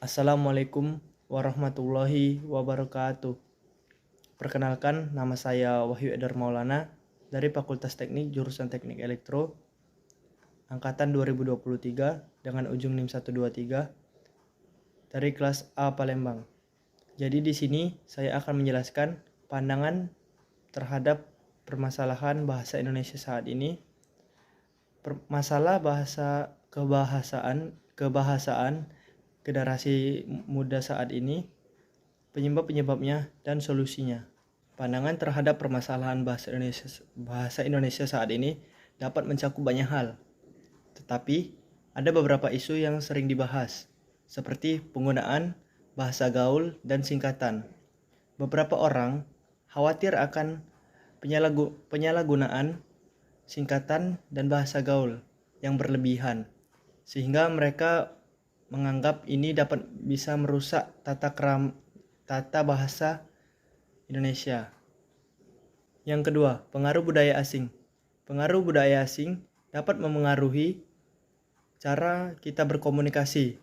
Assalamualaikum warahmatullahi wabarakatuh. Perkenalkan, nama saya Wahyu Eder Maulana dari Fakultas Teknik Jurusan Teknik Elektro angkatan 2023 dengan ujung NIM 123 dari kelas A Palembang. Jadi di sini saya akan menjelaskan pandangan terhadap permasalahan bahasa Indonesia saat ini. Masalah kebahasaan generasi muda saat ini, penyebab-penyebabnya, dan solusinya. Pandangan terhadap permasalahan bahasa Indonesia saat ini dapat mencakup banyak hal, tetapi ada beberapa isu yang sering dibahas, seperti penggunaan bahasa gaul dan singkatan. Beberapa orang khawatir akan penyalahgunaan singkatan dan bahasa gaul yang berlebihan, sehingga mereka menganggap ini bisa merusak tata bahasa Indonesia. Yang kedua, pengaruh budaya asing. Pengaruh budaya asing dapat memengaruhi cara kita berkomunikasi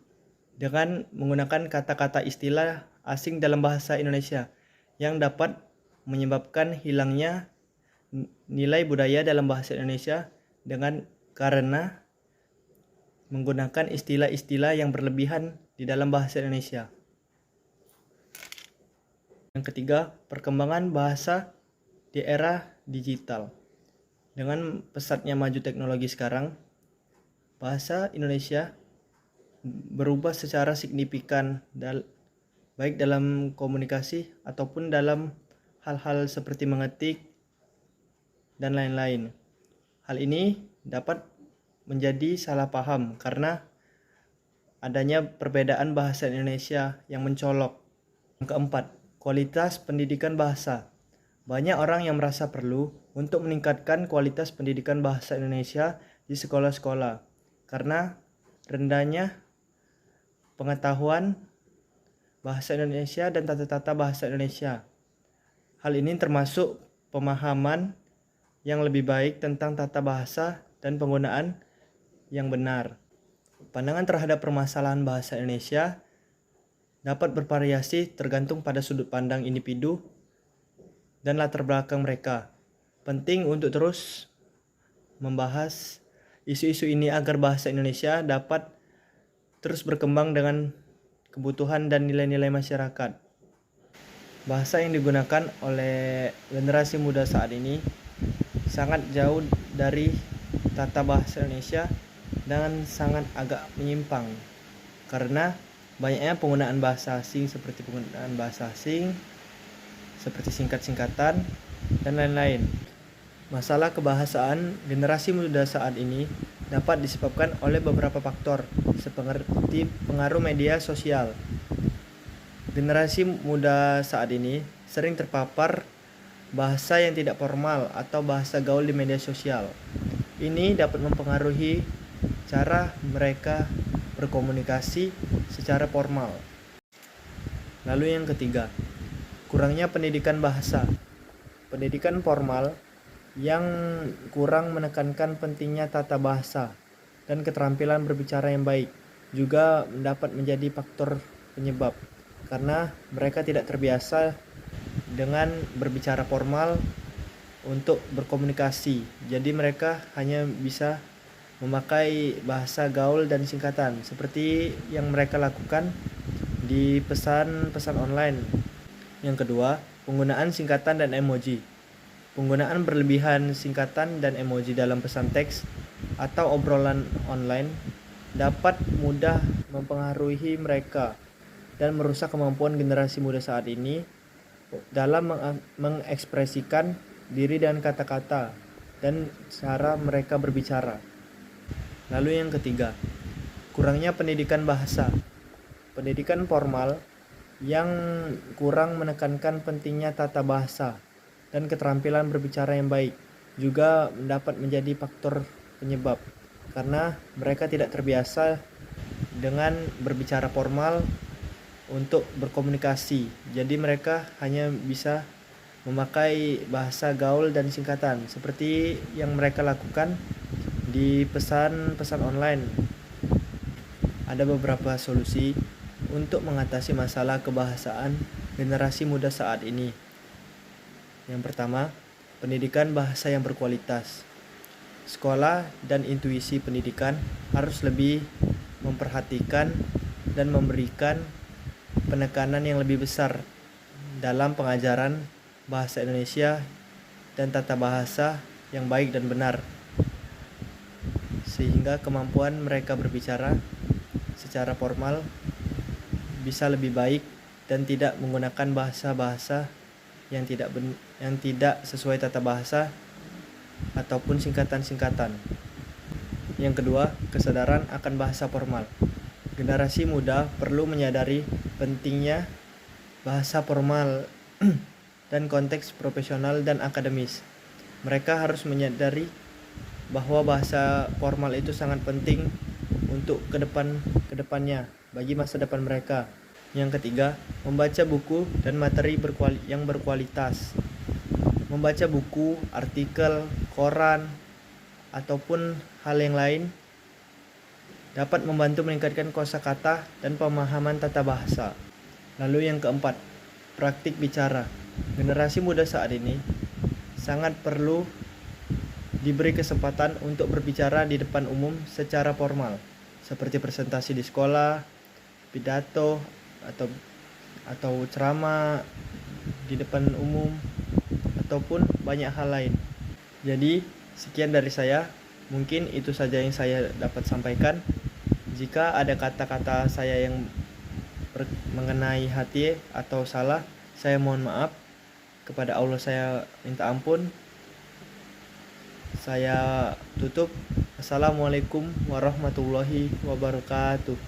dengan menggunakan kata-kata istilah asing dalam bahasa Indonesia yang dapat menyebabkan hilangnya nilai budaya dalam bahasa Indonesia karena menggunakan istilah-istilah yang berlebihan di dalam bahasa Indonesia. Yang ketiga, perkembangan bahasa di era digital. Dengan pesatnya maju teknologi sekarang, bahasa Indonesia berubah secara signifikan baik dalam komunikasi ataupun dalam hal-hal seperti mengetik dan lain-lain. Hal ini dapat menjadi salah paham karena adanya perbedaan bahasa Indonesia yang mencolok. Yang keempat, kualitas pendidikan bahasa. Banyak orang yang merasa perlu untuk meningkatkan kualitas pendidikan bahasa Indonesia di sekolah-sekolah karena rendahnya pengetahuan bahasa Indonesia dan tata-tata bahasa Indonesia. Hal ini termasuk pemahaman yang lebih baik tentang tata bahasa dan penggunaan yang benar. Pandangan terhadap permasalahan bahasa Indonesia dapat bervariasi tergantung pada sudut pandang individu dan latar belakang mereka. Penting untuk terus membahas isu-isu ini agar bahasa Indonesia dapat terus berkembang dengan kebutuhan dan nilai-nilai masyarakat. Bahasa yang digunakan oleh generasi muda saat ini sangat jauh dari tata bahasa Indonesia dan sangat agak menyimpang karena banyaknya penggunaan bahasa asing seperti singkat-singkatan dan lain-lain. Masalah kebahasaan generasi muda saat ini dapat disebabkan oleh beberapa faktor seperti pengaruh media sosial. Generasi muda saat ini sering terpapar bahasa yang tidak formal atau bahasa gaul di media sosial. Ini dapat mempengaruhi cara mereka berkomunikasi secara formal. Lalu yang ketiga, kurangnya pendidikan bahasa. Pendidikan formal yang kurang menekankan pentingnya tata bahasa dan keterampilan berbicara yang baik juga dapat menjadi faktor penyebab karena mereka tidak terbiasa dengan berbicara formal untuk berkomunikasi. Jadi mereka hanya bisa memakai bahasa gaul dan singkatan seperti yang mereka lakukan di pesan-pesan online. Yang kedua, penggunaan singkatan dan emoji. Penggunaan berlebihan singkatan dan emoji dalam pesan teks atau obrolan online dapat mudah mempengaruhi mereka dan merusak kemampuan generasi muda saat ini dalam mengekspresikan diri dan kata-kata dan cara mereka berbicara. Lalu yang ketiga, kurangnya pendidikan bahasa. Pendidikan formal yang kurang menekankan pentingnya tata bahasa dan keterampilan berbicara yang baik juga dapat menjadi faktor penyebab karena mereka tidak terbiasa dengan berbicara formal untuk berkomunikasi. Jadi mereka hanya bisa memakai bahasa gaul dan singkatan seperti yang mereka lakukan di pesan-pesan online. Ada beberapa solusi untuk mengatasi masalah kebahasaan generasi muda saat ini. Yang pertama, pendidikan bahasa yang berkualitas. Sekolah dan intuisi pendidikan harus lebih memperhatikan dan memberikan penekanan yang lebih besar dalam pengajaran bahasa Indonesia dan tata bahasa yang baik dan benar, sehingga kemampuan mereka berbicara secara formal bisa lebih baik dan tidak menggunakan bahasa-bahasa yang tidak sesuai tata bahasa ataupun singkatan-singkatan. Yang kedua, kesadaran akan bahasa formal. Generasi muda perlu menyadari pentingnya bahasa formal dan konteks profesional dan akademis. Mereka harus menyadari bahwa bahasa formal itu sangat penting untuk kedepannya bagi masa depan mereka. Yang ketiga, membaca buku dan materi yang berkualitas. Membaca buku, artikel, koran, ataupun hal yang lain dapat membantu meningkatkan kosakata dan pemahaman tata bahasa. Lalu yang keempat, praktik bicara. Generasi muda saat ini sangat perlu diberi kesempatan untuk berbicara di depan umum secara formal, seperti presentasi di sekolah, pidato, atau ceramah di depan umum, ataupun banyak hal lain. Jadi, sekian dari saya. Mungkin itu saja yang saya dapat sampaikan. Jika ada kata-kata saya yang mengenai hati atau salah, saya mohon maaf. Kepada Allah saya minta ampun. Saya tutup. Assalamualaikum warahmatullahi wabarakatuh.